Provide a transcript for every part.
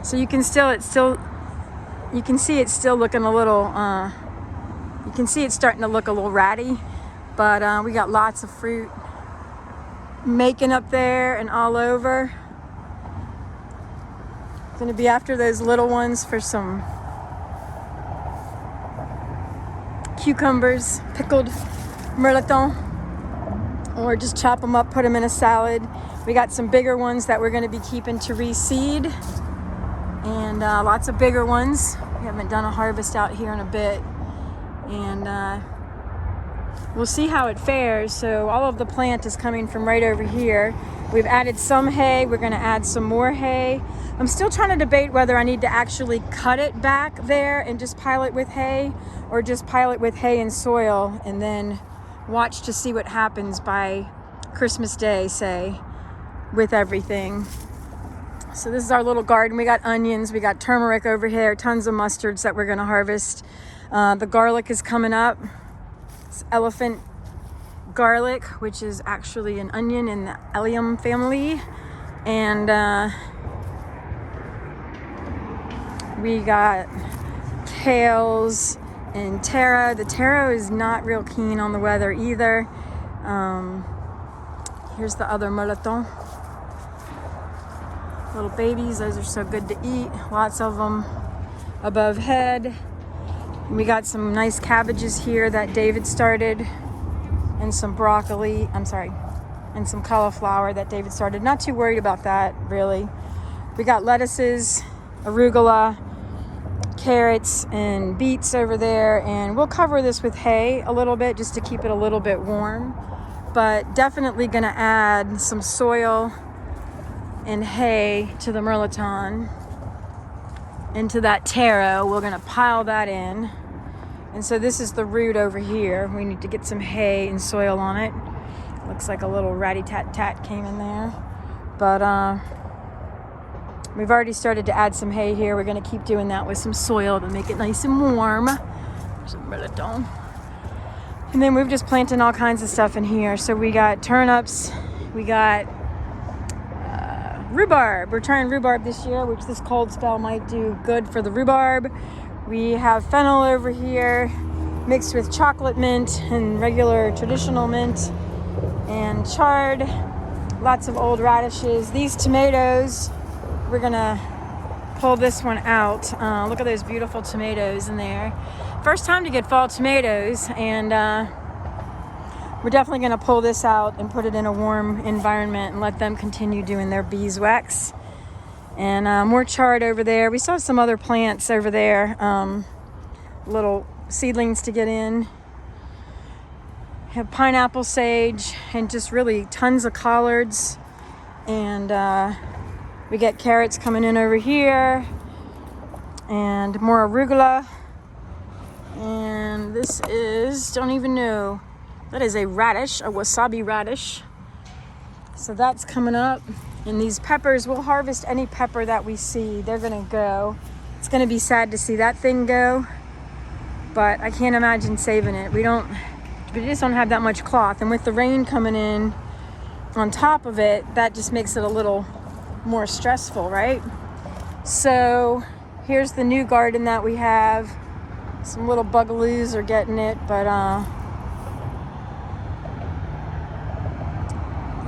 So you can see it's still looking a little, you can see it's starting to look a little ratty, but we got lots of fruit making up there and all over. Gonna be after those little ones for some cucumbers, pickled mirliton, or just chop them up, put them in a salad. We got some bigger ones that we're going to be keeping to reseed, and lots of bigger ones. We haven't done a harvest out here in a bit, and we'll see how it fares. So all of the plant is coming from right over here. We've added some hay. We're going to add some more hay. I'm still trying to debate whether I need to actually cut it back there and just pile it with hay, or just pile it with hay and soil and then watch to see what happens by Christmas Day, say, with everything. So this is our little garden. We got onions, we got turmeric over here, tons of mustards that we're going to harvest. The garlic is coming up. It's elephant garlic, which is actually an onion in the allium family. And we got kales and taro. The taro is not real keen on the weather either. Here's the other mirliton. Little babies, those are so good to eat. Lots of them above head. We got some nice cabbages here that David started, and some broccoli, and some cauliflower that David started. Not too worried about that, really. We got lettuces, arugula, carrots, and beets over there, and we'll cover this with hay a little bit just to keep it a little bit warm, but definitely going to add some soil and hay to the mirliton, into that taro. We're going to pile that in, and so this is the root over here. We need to get some hay and soil on it. Looks like a little ratty-tat-tat came in there, but we've already started to add some hay here. We're going to keep doing that with some soil to make it nice and warm. Some mirliton. And then we've just planted all kinds of stuff in here. So we got turnips, we got rhubarb. We're trying rhubarb this year, which this cold spell might do good for the rhubarb. We have fennel over here, mixed with chocolate mint and regular traditional mint, and chard. Lots of old radishes. These tomatoes, we're gonna pull this one out. Look at those beautiful tomatoes in there. First time to get fall tomatoes, and we're definitely gonna pull this out and put it in a warm environment and let them continue doing their beeswax. And more chard over there. We saw some other plants over there, little seedlings to get in. Have pineapple sage and just really tons of collards, and we get carrots coming in over here, and more arugula. And this is, don't even know, that is a radish, a wasabi radish. So that's coming up. And these peppers, we'll harvest any pepper that we see. They're gonna go. It's gonna be sad to see that thing go, but I can't imagine saving it. We just don't have that much cloth. And with the rain coming in on top of it, that just makes it a little more stressful, right? So here's the new garden that we have. Some little bugaloos are getting it, but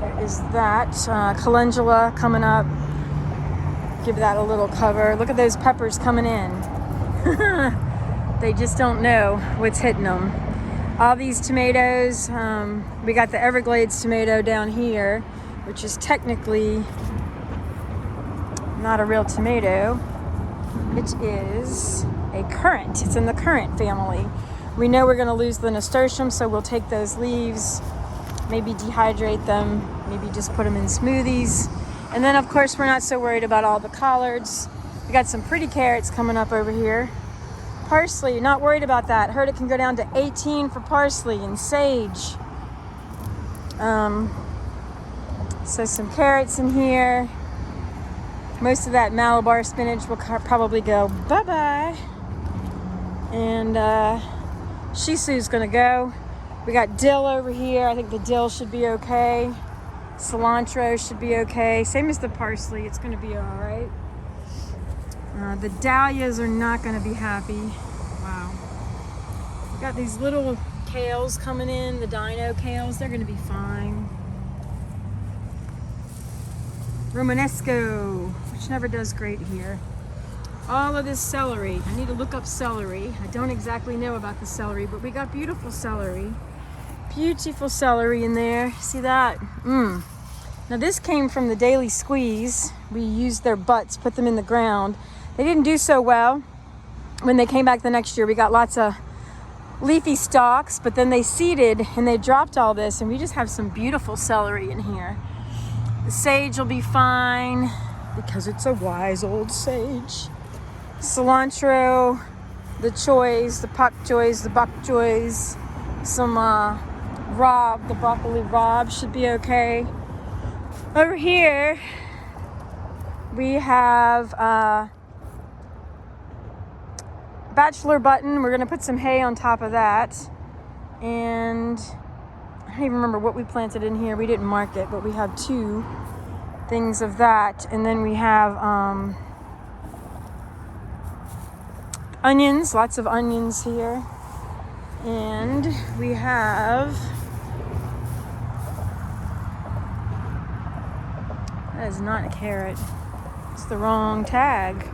there is that calendula coming up. Give that a little cover. Look at those peppers coming in. They just don't know what's hitting them. All these tomatoes, we got the Everglades tomato down here, which is technically not a real tomato. It is a currant. It's in the currant family. We know we're going to lose the nasturtium, so we'll take those leaves, maybe dehydrate them, maybe just put them in smoothies. And then, of course, we're not so worried about all the collards. We got some pretty carrots coming up over here. Parsley, not worried about that. Heard it can go down to 18 for parsley and sage. So some carrots in here. Most of that Malabar spinach will probably go bye-bye. And Shisu's gonna go. We got dill over here. I think the dill should be okay. Cilantro should be okay. Same as the parsley, it's gonna be all right. The dahlias are not going to be happy. Wow. We got these little kales coming in, the dino kales. They're going to be fine. Romanesco, which never does great here. All of this celery. I need to look up celery. I don't exactly know about the celery, but we got beautiful celery. Beautiful celery in there. See that? Now this came from the Daily Squeeze. We used their butts, put them in the ground. They didn't do so well. When they came back the next year, we got lots of leafy stalks, but then they seeded and they dropped all this, and we just have some beautiful celery in here. The sage will be fine because it's a wise old sage. Cilantro, the choys, the pak choys, the bok choys, some rabe, the broccoli rabe should be okay. Over here, we have bachelor button. We're gonna put some hay on top of that. And I don't even remember what we planted in here. We didn't mark it, but we have 2 things of that. And then we have onions, lots of onions here. And we have, that is not a carrot. It's the wrong tag.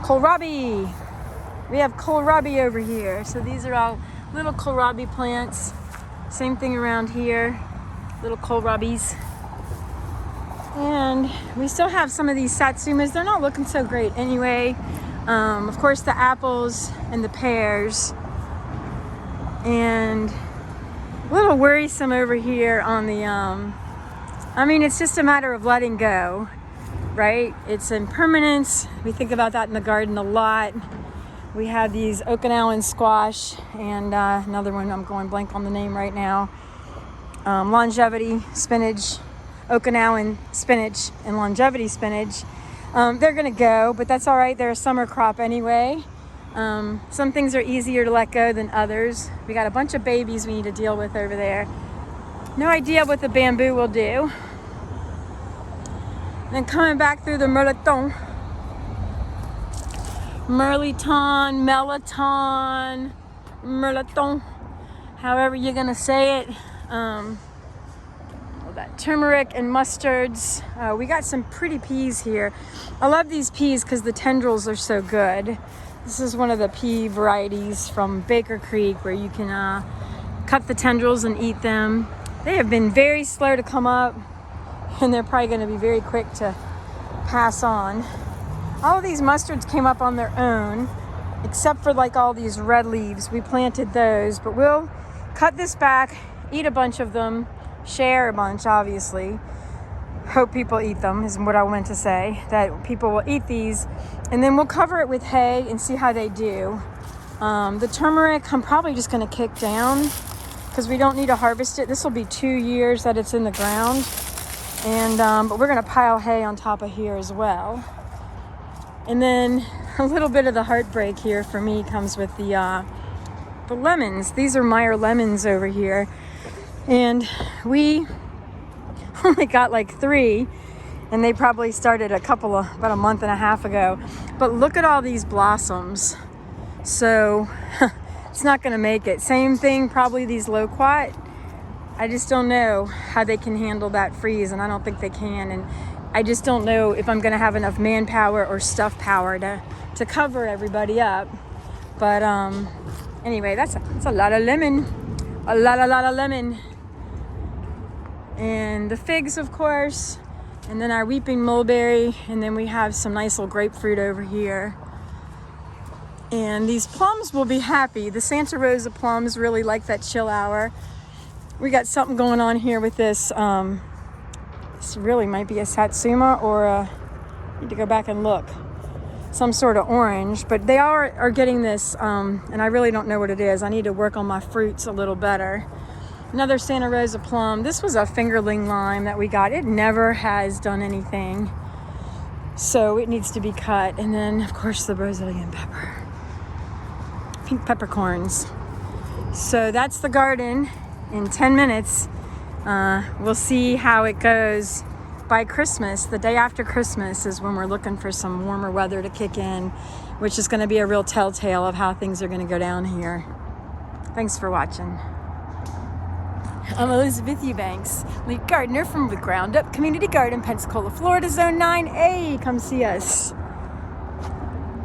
Kohlrabi. We have kohlrabi over here. So these are all little kohlrabi plants. Same thing around here. Little kohlrabis. And we still have some of these satsumas. They're not looking so great anyway. Of course, the apples and the pears. And a little worrisome over here on the, I mean, it's just a matter of letting go. Right? It's impermanence. We think about that in the garden a lot. We have these Okinawan squash and another one, I'm going blank on the name right now. Longevity spinach, Okinawan spinach and longevity spinach. They're gonna go, but that's all right. They're a summer crop anyway. Some things are easier to let go than others. We got a bunch of babies we need to deal with over there. No idea what the bamboo will do. And coming back through the Merleton, however you're gonna say it. That turmeric and mustards. We got some pretty peas here. I love these peas because the tendrils are so good. This is one of the pea varieties from Baker Creek where you can cut the tendrils and eat them. They have been very slow to come up, and they're probably going to be very quick to pass on. All of these mustards came up on their own, except for like all these red leaves. We planted those, but we'll cut this back, eat a bunch of them, share a bunch, obviously. Hope people eat them is what I meant to say, that people will eat these, and then we'll cover it with hay and see how they do. The turmeric, I'm probably just going to kick down because we don't need to harvest it. This will be 2 years that it's in the ground. And but we're gonna pile hay on top of here as well. And then a little bit of the heartbreak here for me comes with the lemons. These are Meyer lemons over here, and we only got like 3, and they probably started about a month and a half ago. But look at all these blossoms. So it's not gonna make it. Same thing, probably these loquat. I just don't know how they can handle that freeze, and I don't think they can. And I just don't know if I'm gonna have enough manpower or stuff power to cover everybody up. But anyway, that's a lot of lemon, a lot of lemon. And the figs, of course, and then our weeping mulberry, and then we have some nice little grapefruit over here. And these plums will be happy. The Santa Rosa plums really like that chill hour. We got something going on here with this. This really might be a satsuma or I need to go back and look. Some sort of orange, but they are getting this, and I really don't know what it is. I need to work on my fruits a little better. Another Santa Rosa plum. This was a fingerling lime that we got. It never has done anything, so it needs to be cut. And then, of course, the Brazilian pepper. Pink peppercorns. So that's the garden. in 10 minutes. We'll see how it goes by Christmas. The day after Christmas is when we're looking for some warmer weather to kick in, which is going to be a real telltale of how things are going to go down here. Thanks for watching. I'm Elizabeth Eubanks, lead gardener from the Ground Up Community Garden, Pensacola, Florida, Zone 9A. Come see us.